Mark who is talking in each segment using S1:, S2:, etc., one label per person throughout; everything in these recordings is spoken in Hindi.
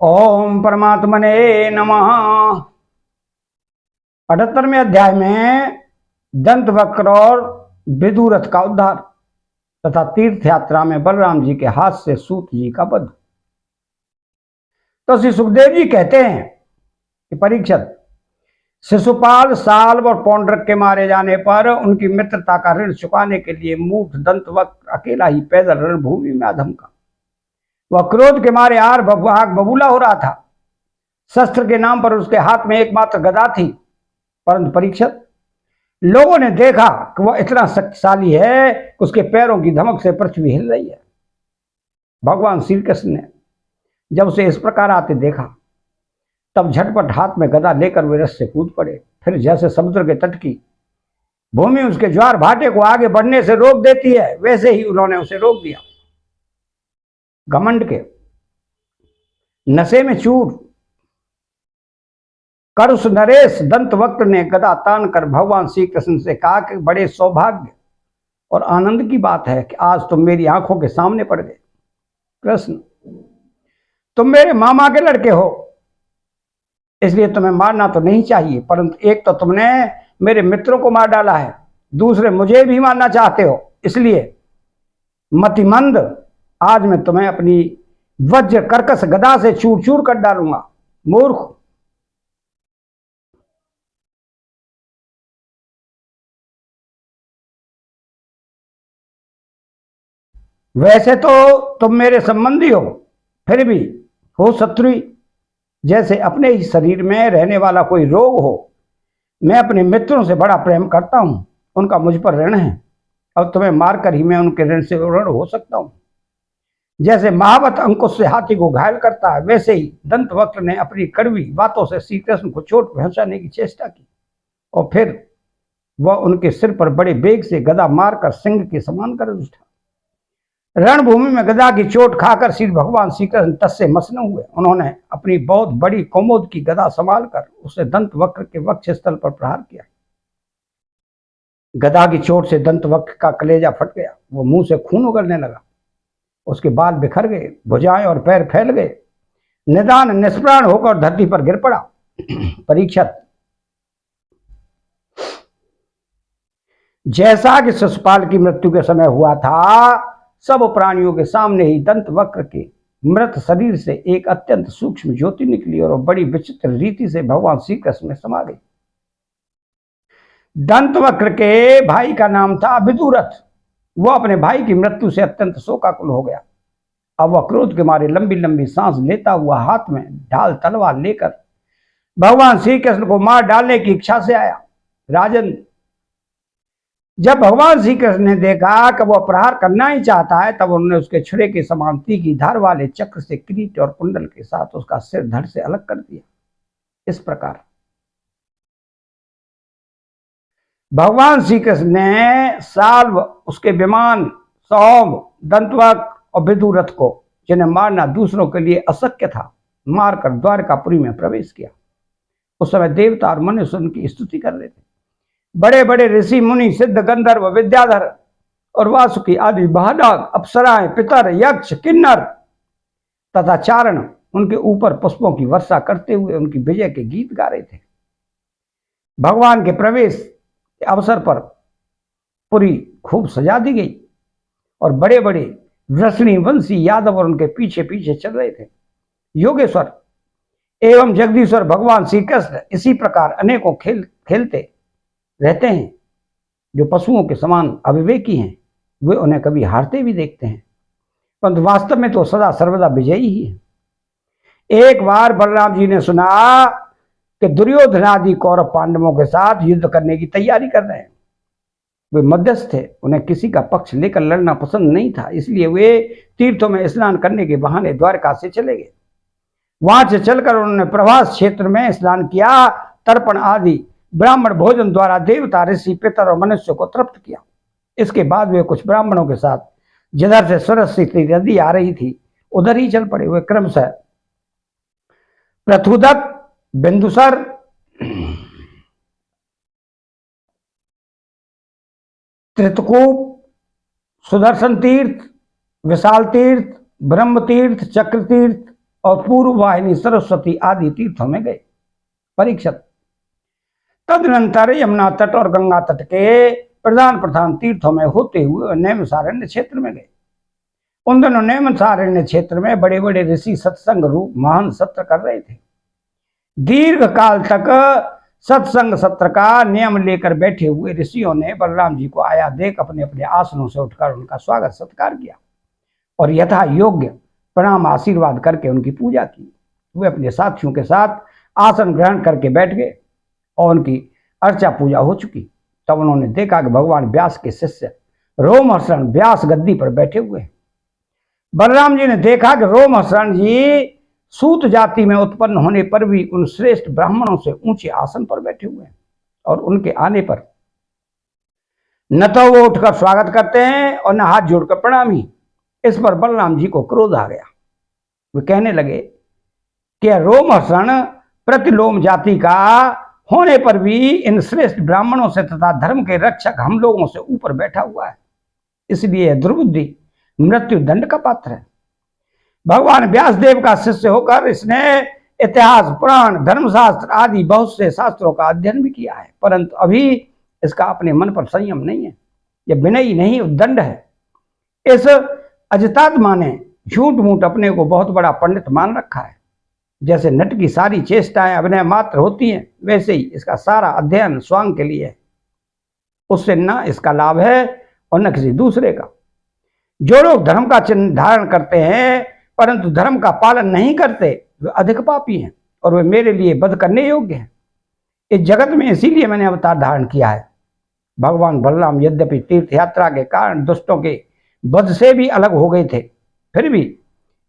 S1: ओम परमात्मने नमः। 78वें अध्याय में दंत वक्र और विदुरथ का उद्धार तथा तीर्थ यात्रा में बलराम जी के हाथ से सूत जी का वध। तो श्री सुखदेव जी कहते हैं कि परीक्षित, शिशुपाल साल्व और पौंड्रक के मारे जाने पर उनकी मित्रता का ऋण चुकाने के लिए मूर्ख दंत वक्र अकेला ही पैदल रणभूमि में अधमका। वह क्रोध के मारे आर भाग बबूला हो रहा था। शस्त्र के नाम पर उसके हाथ में एकमात्र गदा थी, परंतु परीक्षित, लोगों ने देखा कि वह इतना शक्तिशाली है कि उसके पैरों की धमक से पृथ्वी हिल रही है। भगवान श्री कृष्ण ने जब उसे इस प्रकार आते देखा, तब झटपट हाथ में गदा लेकर वे रस से कूद पड़े। फिर जैसे समुद्र के तट की भूमि उसके ज्वार भाटे को आगे बढ़ने से रोक देती है, वैसे ही उन्होंने उसे रोक दिया। घमंड के नशे में चूर कर उस नरेश दंत वक्र ने गदा तान कर भगवान श्री कृष्ण से कहा कि बड़े सौभाग्य और आनंद की बात है कि आज तुम मेरी आंखों के सामने पड़ गए। कृष्ण, तुम मेरे मामा के लड़के हो, इसलिए तुम्हें मारना तो नहीं चाहिए, परंतु एक तो तुमने मेरे मित्रों को मार डाला है, दूसरे मुझे भी मारना चाहते हो, इसलिए मतिमंद, आज मैं तुम्हें अपनी वज्र कर्कश गदा से चूर चूर कर डालूंगा। मूर्ख, वैसे तो तुम मेरे संबंधी हो, फिर भी हो शत्रु। जैसे अपने ही शरीर में रहने वाला कोई रोग हो। मैं अपने मित्रों से बड़ा प्रेम करता हूं, उनका मुझ पर ऋण है, अब तुम्हें मारकर ही मैं उनके ऋण से ऋण हो सकता हूं। जैसे महावत अंकुश से हाथी को घायल करता है, वैसे ही दंत वक्र ने अपनी कड़वी बातों से श्री कृष्ण को चोट पहुंचाने की चेष्टा की, और फिर वह उनके सिर पर बड़े बेग से गदा मारकर सिंह के समान कर उठा। रणभूमि में गदा की चोट खाकर श्री भगवान श्री कृष्ण तस से मसने हुए। उन्होंने अपनी बहुत बड़ी कोमोद की गदा संभाल कर उसे दंत वक्र के वक्ष स्थल पर प्रहार किया। गदा की चोट से दंत वक्र का कलेजा फट गया, वो मुंह से खून उगलने लगा, उसके बाल बिखर गए, भुजाएं और पैर फैल गए, निदान निष्प्राण होकर धरती पर गिर पड़ा। परीक्षित, जैसा कि शिशुपाल की मृत्यु के समय हुआ था, सब प्राणियों के सामने ही दंत वक्र के मृत शरीर से एक अत्यंत सूक्ष्म ज्योति निकली और बड़ी विचित्र रीति से भगवान श्री कृष्ण में समा गई। दंत वक्र के भाई का नाम था विदुरथ। वह अपने भाई की मृत्यु से अत्यंत शोकाकुल हो गया। अब वह क्रोध के मारे लंबी लंबी सांस लेता हुआ हाथ में ढाल तलवार लेकर भगवान श्री कृष्ण को मार डालने की इच्छा से आया। राजन, जब भगवान श्री कृष्ण ने देखा कि वह प्रहार करना ही चाहता है, तब उन्होंने उसके छुरे के समान तीखी धार वाले चक्र से किरीट और कुंडल के साथ उसका सिर धड़ से अलग कर दिया। इस प्रकार भगवान श्री कृष्ण ने साल्व, उसके विमान, सौम, दंतवक्र और विदुरथ को, जिन्हें मारना दूसरों के लिए अशक्य था, मारकर द्वारकापुरी में प्रवेश किया। उस समय देवता और मनुष्य उनकी स्तुति कर रहे थे। बड़े बड़े ऋषि मुनि, सिद्ध, गंधर्व, विद्याधर और वासुकी आदि बहादाग, अप्सराएं, पितर, यक्ष, किन्नर तथा चारण उनके ऊपर पुष्पों की वर्षा करते हुए उनकी विजय के गीत गा रहे थे। भगवान के प्रवेश के अवसर पर पुरी खूब सजा दी गई और बड़े बड़े वृषणी, वंशी, यादव और उनके पीछे पीछे चल रहे थे। योगेश्वर एवं जगदीश्वर भगवान श्री कृष्ण इसी प्रकार अनेकों खेल खेलते रहते हैं। जो पशुओं के समान अविवेकी हैं, वे उन्हें कभी हारते भी देखते हैं, परंतु वास्तव में तो सदा सर्वदा विजयी ही है। एक बार बलराम जी ने सुना कि दुर्योधन आदि कौरव पांडवों के साथ युद्ध करने की तैयारी कर रहे हैं। वे मध्यस्थ थे, उन्हें किसी का पक्ष लेकर लड़ना पसंद नहीं था, इसलिए वे तीर्थों में स्नान करने के बहाने द्वारका से चले गए। वहां से चलकर उन्होंने प्रभास क्षेत्र में स्नान किया। तर्पण आदि ब्राह्मण भोजन द्वारा देवता, ऋषि, पितर और मनुष्य को तृप्त किया। इसके बाद वे कुछ ब्राह्मणों के साथ जिधर से सुरक्षित नदी आ रही थी उधर ही चल पड़े। वे क्रमशः प्रथुदक, बिंदुसर, त्रितकूप, सुदर्शन तीर्थ, विशाल तीर्थ, ब्रह्म तीर्थ, चक्र तीर्थ, और पूर्व वाहिनी सरस्वती आदि तीर्थों में गए। परीक्षित तदनंतर यमुना तट और गंगा तट के प्रधान प्रधान तीर्थों में होते हुए नैमिषारण्य क्षेत्र में गए। उन दोनों नैमिषारण्य क्षेत्र में बड़े बड़े ऋषि सत्संग रूप महान सत्र कर रहे थे। दीर्घ काल तक सत्संग सत्र का नियम लेकर बैठे हुए ऋषियों ने बलराम जी को आया देख अपने अपने आसनों से उठकर उनका स्वागत सत्कार किया और यथा योग्य प्रणाम आशीर्वाद करके उनकी पूजा की। वे अपने साथियों के साथ आसन ग्रहण करके बैठ गए और उनकी अर्चा पूजा हो चुकी। तब उन्होंने देखा कि भगवान व्यास के शिष्य रोमहर्षण व्यास गद्दी पर बैठे हुए हैं। बलराम जी ने देखा कि रोमहर्षण जी सूत जाति में उत्पन्न होने पर भी उन श्रेष्ठ ब्राह्मणों से ऊंचे आसन पर बैठे हुए हैं और उनके आने पर न तो वो उठकर स्वागत करते हैं और न हाथ जोड़कर प्रणामी। इस पर बलराम जी को क्रोध आ गया। वे कहने लगे कि रोमहर्षण प्रतिलोम जाति का होने पर भी इन श्रेष्ठ ब्राह्मणों से तथा धर्म के रक्षक हम लोगों से ऊपर बैठा हुआ है, इसलिए दुर्बुद्धि मृत्यु दंड का पात्र है। भगवान व्यासदेव का शिष्य होकर इसने इतिहास पुराण धर्मशास्त्र आदि बहुत से शास्त्रों का अध्ययन भी किया है, परंतु अभी इसका अपने मन पर संयम नहीं है। यह विनयी नहीं दंड है। इस अजतात्मा ने झूठ मूठ अपने को बहुत बड़ा पंडित मान रखा है। जैसे नट की सारी चेष्टाएं अभिनय मात्र होती हैं, वैसे ही इसका सारा अध्ययन स्वांग के लिए है। उससे न इसका लाभ है और न किसी दूसरे का। जो लोग धर्म का चिन्ह धारण करते हैं परंतु धर्म का पालन नहीं करते, वे अधिक पापी हैं और वे मेरे लिए वध करने योग्य हैं। इस जगत में इसीलिए मैंने अवतार धारण किया है। भगवान बलराम यद्यपि तीर्थ यात्रा के कारण दुष्टों के वध से भी अलग हो गए थे, फिर भी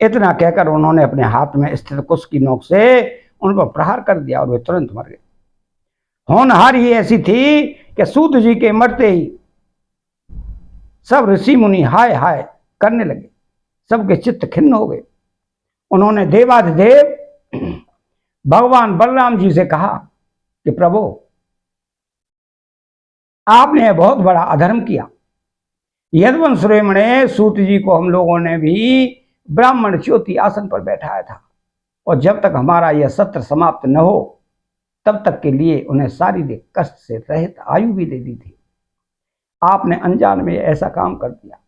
S1: इतना कहकर उन्होंने अपने हाथ में स्थित कुश की नोक से उन पर प्रहार कर दिया और वे तुरंत मर गए। होनहार ही ऐसी थी कि सूत जी के मरते ही सब ऋषि मुनि हाय हाय करने लगे। सबके चित्त खिन्न हो गए। उन्होंने देवाधिदेव भगवान बलराम जी से कहा कि प्रभु, आपने बहुत बड़ा अधर्म किया। यदुवंश श्रेमणे सूत जी को हम लोगों ने भी ब्राह्मण ज्योति आसन पर बैठाया था और जब तक हमारा यह सत्र समाप्त न हो तब तक के लिए उन्हें शारीरिक कष्ट से रहित आयु भी दे दी थी। आपने अनजान में ऐसा काम कर दिया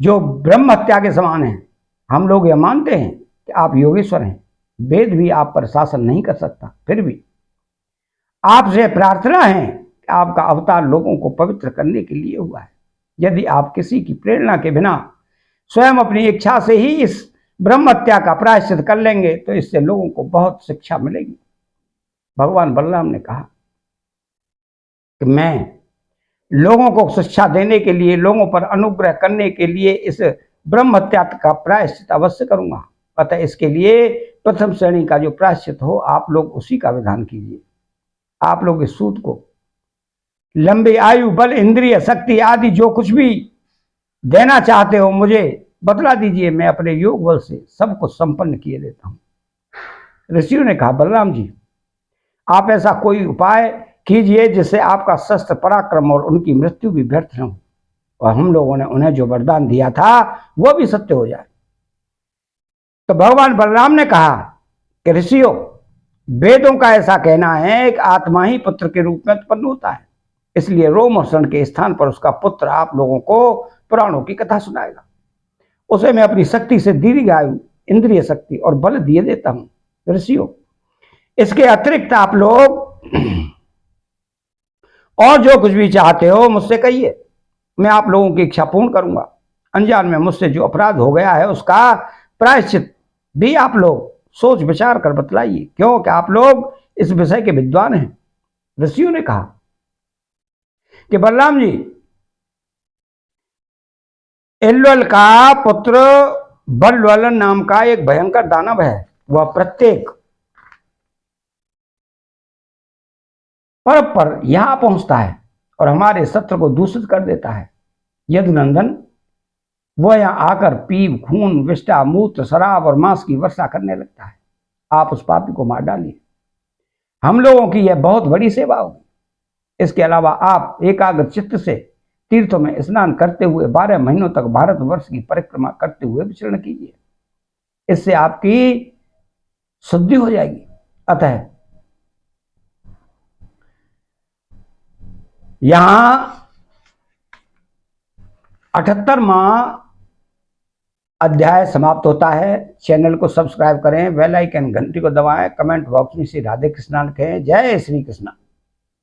S1: जो ब्रह्म हत्या के समान है। हम लोग यह मानते हैं कि आप योगेश्वर हैं, वेद भी आप पर शासन नहीं कर सकता, फिर भी आपसे प्रार्थना है कि आपका अवतार लोगों को पवित्र करने के लिए हुआ है। यदि आप किसी की प्रेरणा के बिना स्वयं अपनी इच्छा से ही इस ब्रह्म हत्या का प्रायश्चित कर लेंगे तो इससे लोगों को बहुत शिक्षा मिलेगी। भगवान बलराम ने कहा कि मैं लोगों को शिक्षा देने के लिए, लोगों पर अनुग्रह करने के लिए इस ब्रह्म हत्या का प्रायश्चित अवश्य करूंगा। अतः इसके लिए प्रथम श्रेणी का जो प्रायश्चित हो आप लोग उसी का विधान कीजिए। आप लोग इस सूत को लंबी आयु, बल, इंद्रिय शक्ति आदि जो कुछ भी देना चाहते हो मुझे बतला दीजिए, मैं अपने योग बल से सब कुछ संपन्न किए देता हूं। ऋषियों ने कहा, बलराम जी, आप ऐसा कोई उपाय कीजिए जिससे आपका शस्त्र पराक्रम और उनकी मृत्यु भी व्यर्थ न हो और हम लोगों ने उन्हें जो वरदान दिया था वह भी सत्य हो जाए। तो भगवान बलराम ने कहा कि ऋषियों, वेदों का ऐसा कहना है कि आत्मा ही पुत्र के रूप में उत्पन्न होता है, इसलिए रोमहर्षण के स्थान पर उसका पुत्र आप लोगों को पुराणों की कथा सुनाएगा। उसे मैं अपनी शक्ति से दीर्घ आयु, इंद्रिय शक्ति और बल दिए देता हूं। ऋषियों, इसके अतिरिक्त आप लोग और जो कुछ भी चाहते हो मुझसे कहिए, मैं आप लोगों की इच्छा पूर्ण करूंगा। अनजान में मुझसे जो अपराध हो गया है उसका प्रायश्चित भी आप लोग सोच विचार कर बतलाइए, क्योंकि आप लोग इस विषय के विद्वान हैं। ऋषियों ने कहा कि बलराम जी, इल्वल का पुत्र बलवलन नाम का एक भयंकर दानव है। वह प्रत्येक पर्व पर यहां पहुंचता है और हमारे सत्र को दूषित कर देता है। यदुनंदन, वह यहां आकर पीप, खून, विष्ठा, मूत्र, शराब और मांस की वर्षा करने लगता है। आप उस पापी को मार डालिए, हम लोगों की यह बहुत बड़ी सेवा होगी। इसके अलावा आप एकाग्र चित्त से तीर्थों में स्नान करते हुए 12 महीनों तक भारतवर्ष की परिक्रमा करते हुए विचरण कीजिए। इससे आपकी शुद्धि हो जाएगी। अतः यहां 78वां अध्याय समाप्त होता है। चैनल को सब्सक्राइब करें, बेल आइकन घंटी को दबाएं, कमेंट बॉक्स में श्री राधे कृष्णा लिखें। जय श्री कृष्णा।